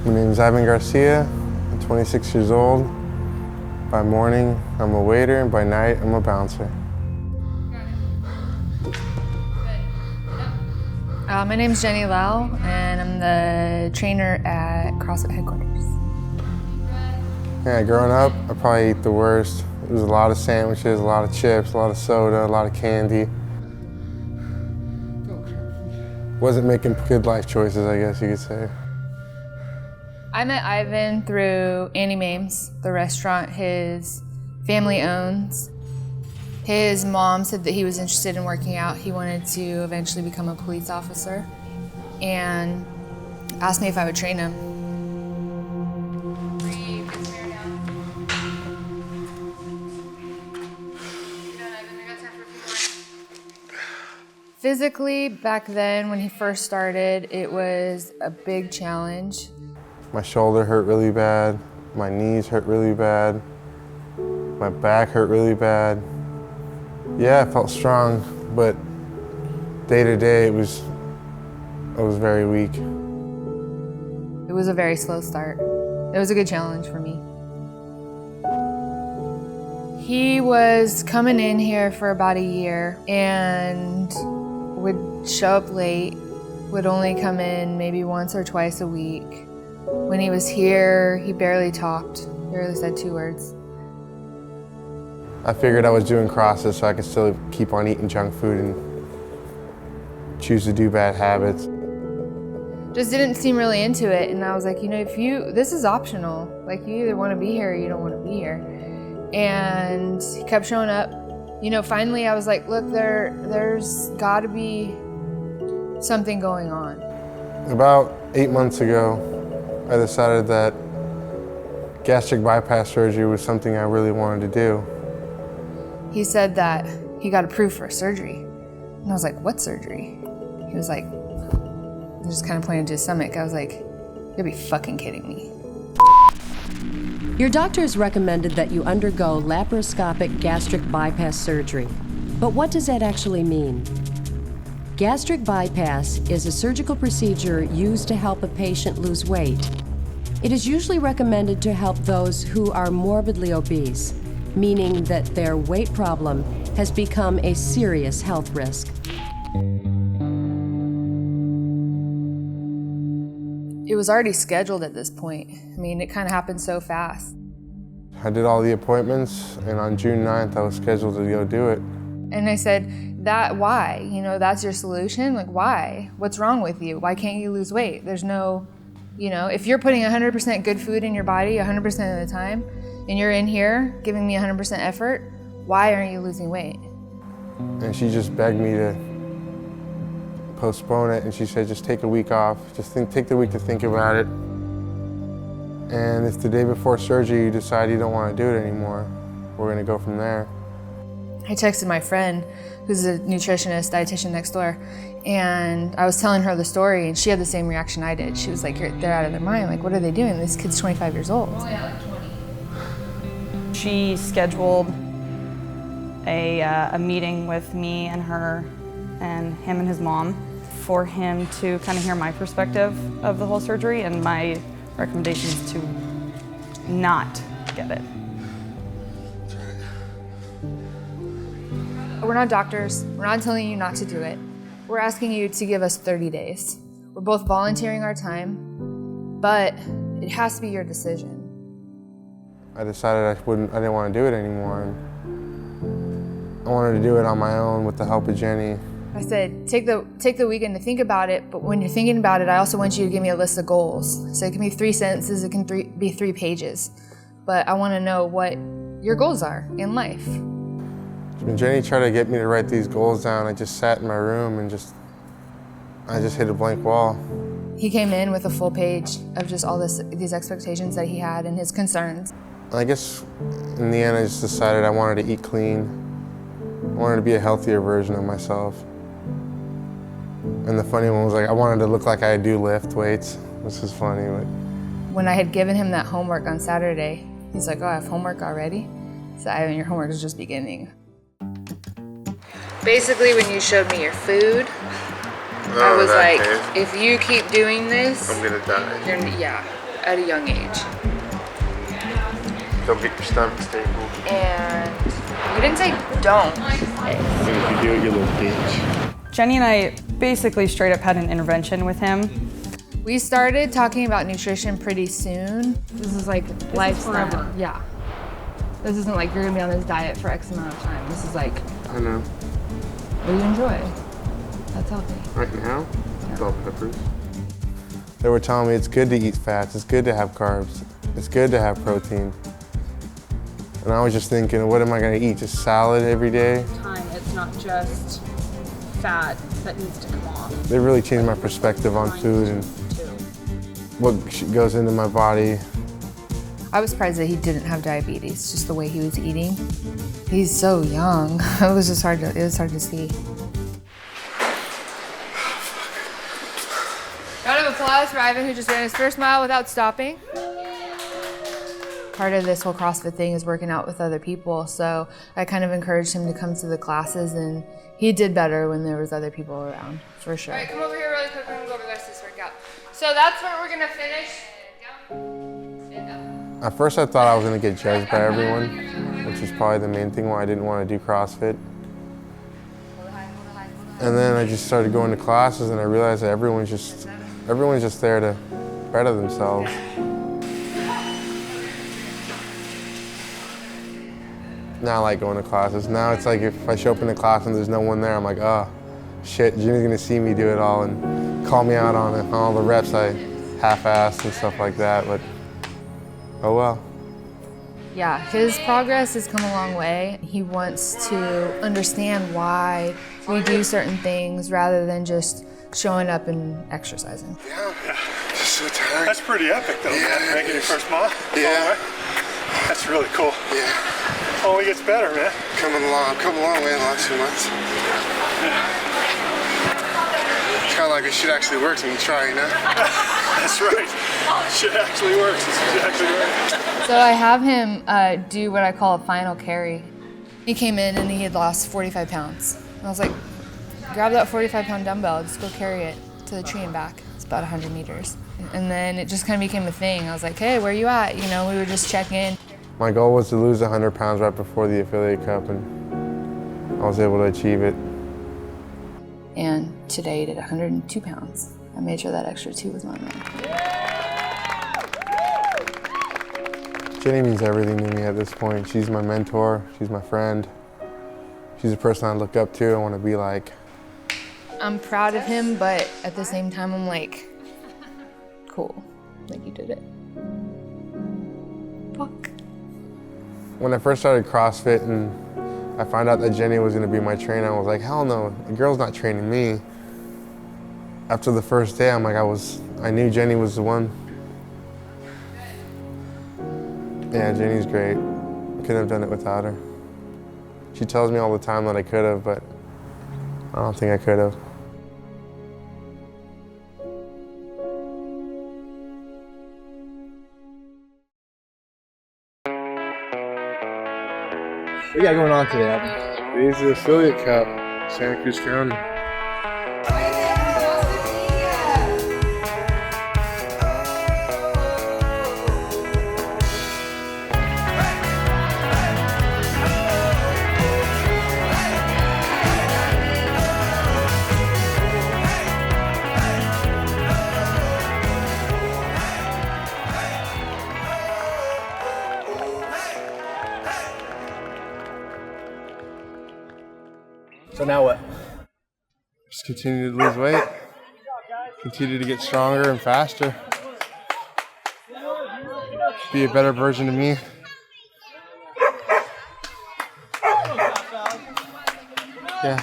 My name is Ivan Garcia. I'm 26 years old. By morning, I'm a waiter, and by night, I'm a bouncer. My name is Jenny Lau, and I'm the trainer at CrossFit Headquarters. Yeah, growing up, I probably ate the worst. It was a lot of sandwiches, a lot of chips, a lot of soda, a lot of candy. Wasn't making good life choices, I guess you could say. I met Ivan through Annie Mame's, the restaurant his family owns. His mom said that he was interested in working out. He wanted to eventually become a police officer and asked me if I would train him. Physically, back then when he first started, it was a big challenge. My shoulder hurt really bad, my knees hurt really bad, my back hurt really bad. Yeah, I felt strong, but day to day I was very weak. It was a very slow start. It was a good challenge for me. He was coming in here for about a year and would show up late, would only come in maybe once or twice a week. When he was here, he barely talked, barely said 2 words. I figured I was doing CrossFit so I could still keep on eating junk food and choose to do bad habits. Just didn't seem really into it, and I was like, this is optional. Like, you either want to be here or you don't want to be here. And he kept showing up. Finally I was like, look, there's got to be something going on. About 8 months ago, I decided that gastric-bypass surgery was something I really wanted to do. He said that he got approved for surgery. And I was like, what surgery? He was like, he just kind of pointed to his stomach. I was like, you'll be fucking kidding me. Your doctors recommended that you undergo laparoscopic gastric bypass surgery. But what does that actually mean? Gastric bypass is a surgical procedure used to help a patient lose weight. It is usually recommended to help those who are morbidly obese, meaning that their weight problem has become a serious health risk. It was already scheduled at this point. It kind of happened so fast. I did all the appointments, and on June 9th I was scheduled to go do it. And I said, why? That's your solution? Like, why? What's wrong with you? Why can't you lose weight? There's no, if you're putting 100% good food in your body 100% of the time, and you're in here giving me 100% effort, why aren't you losing weight? And she just begged me to postpone it, and she said, just take a week off. Take the week to think about it. And if the day before surgery you decide you don't want to do it anymore, we're going to go from there. I texted my friend, who's a nutritionist, dietitian next door, and I was telling her the story, and she had the same reaction I did. She was like, they're out of their mind. Like, what are they doing? This kid's 25 years old. Oh, yeah, like 20. She scheduled a meeting with me and her and him and his mom for him to kind of hear my perspective of the whole surgery, and my recommendation is to not get it. We're not doctors. We're not telling you not to do it. We're asking you to give us 30 days. We're both volunteering our time, but it has to be your decision. I decided I didn't want to do it anymore. I wanted to do it on my own with the help of Jenny. I said, take the weekend to think about it, but when you're thinking about it, I also want you to give me a list of goals. So it can be 3 sentences, it can be 3 pages, but I want to know what your goals are in life. When Jenny tried to get me to write these goals down, I just sat in my room and I just hit a blank wall. He came in with a full page of just all these expectations that he had and his concerns. I guess in the end I just decided I wanted to eat clean. I wanted to be a healthier version of myself. And the funny one was I wanted to look like I do lift weights, which is funny. But when I had given him that homework on Saturday, he's like, oh, I have homework already? So Ivan, your homework is just beginning. Basically, when you showed me your food, I was like, if you keep doing this, I'm gonna die. Yeah. at a young age. Don't get your stomach stable. And we didn't say don't. And if you do it, you little bitch. Jenny and I basically straight up had an intervention with him. We started talking about nutrition pretty soon. This is like lifestyle. Yeah. This isn't like you're gonna be on this diet for X amount of time. This is like, I know. what do you enjoy? That's healthy. Right now, bell peppers. They were telling me it's good to eat fats, it's good to have carbs, it's good to have protein. And I was just thinking, what am I gonna eat? Just salad every day? It's not just fat that needs to come off. They really changed my perspective on food and what goes into my body. I was surprised that he didn't have diabetes, just the way he was eating. He's so young. It was hard to see. Round of applause for Ivan, who just ran his first mile without stopping. Part of this whole CrossFit thing is working out with other people, so I kind of encouraged him to come to the classes, and he did better when there was other people around, for sure. All right, come over here really quick. We're gonna go over the rest of this workout. So that's where we're gonna finish. At first I thought I was gonna get judged by everyone, which is probably the main thing why I didn't want to do CrossFit. And then I just started going to classes and I realized that everyone's just there to better themselves. Now I like going to classes. Now it's like if I show up in a class and there's no one there, I'm like, oh, shit, Jimmy's gonna see me do it all and call me out on it, on all the reps I half-assed and stuff like that, but oh well. Yeah, his progress has come a long way. He wants to understand why we do certain things rather than just showing up and exercising. Yeah, just so tired. That's pretty epic though, man, making your first mile. Yeah. That's really cool. Yeah. Only gets better, man. Coming along. I've come a long way in the last few months. It's kind of like it shit actually works when you try, you know? That's right. Shit actually works. It's exactly right. So I have him do what I call a final carry. He came in and he had lost 45 pounds. And I was like, grab that 45-pound dumbbell, just go carry it to the tree and back. It's about 100 meters. And then it just kind of became a thing. I was like, hey, where you at? You know, we would just check in. My goal was to lose 100 pounds right before the Affiliate Cup, and I was able to achieve it. And today he did 102 pounds. I made sure that extra 2 was my man. Jenny means everything to me at this point. She's my mentor, she's my friend. She's a person I look up to, I want to be like. I'm proud of him, but at the same time I'm like, cool, like you did it. Fuck. When I first started CrossFit and I found out that Jenny was gonna be my trainer, I was like, hell no, the girl's not training me. After the first day, I'm like, I knew Jenny was the one. Yeah, Jenny's great. I couldn't have done it without her. She tells me all the time that I could have, but I don't think I could have. What you got going on today, Ivan? Today's the Affiliate Cup, Santa Cruz County. So now what? Just continue to lose weight. Continue to get stronger and faster. Be a better version of me. Yeah.